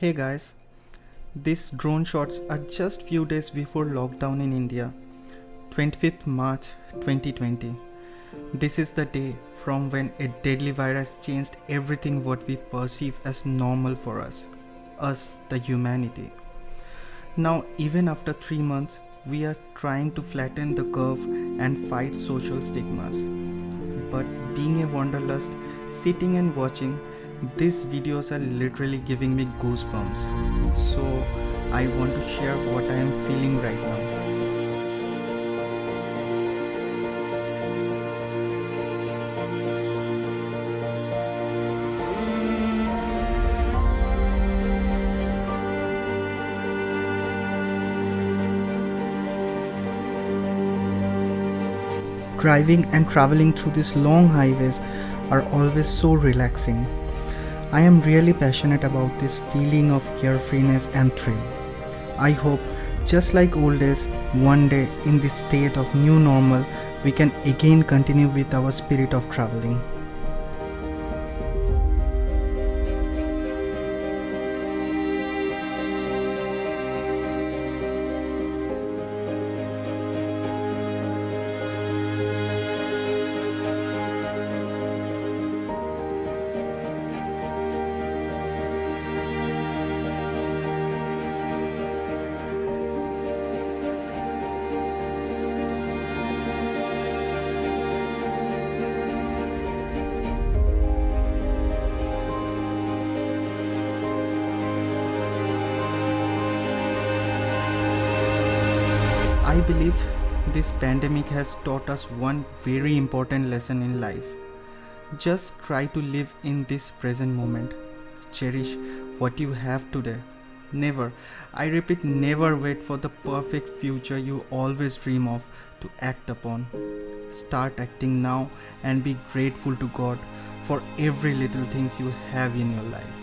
Hey guys, these drone shots are just few days before lockdown in India, 25th March 2020. This is the day from when a deadly virus changed everything what we perceive as normal for us the humanity. Now even after 3 months, we are trying to flatten the curve and fight social stigmas. But being a wanderlust, sitting and watching, these videos are literally giving me goosebumps. So I want to share what I am feeling right now. Driving and traveling through these long highways are always so relaxing. I am really passionate about this feeling of carefreeness and thrill. I hope, just like old days, one day in this state of new normal, we can again continue with our spirit of traveling. I believe this pandemic has taught us one very important lesson in life. Just try to live in this present moment. Cherish what you have today. Never, I repeat, never wait for the perfect future you always dream of to act upon. Start acting now and be grateful to God for every little things you have in your life.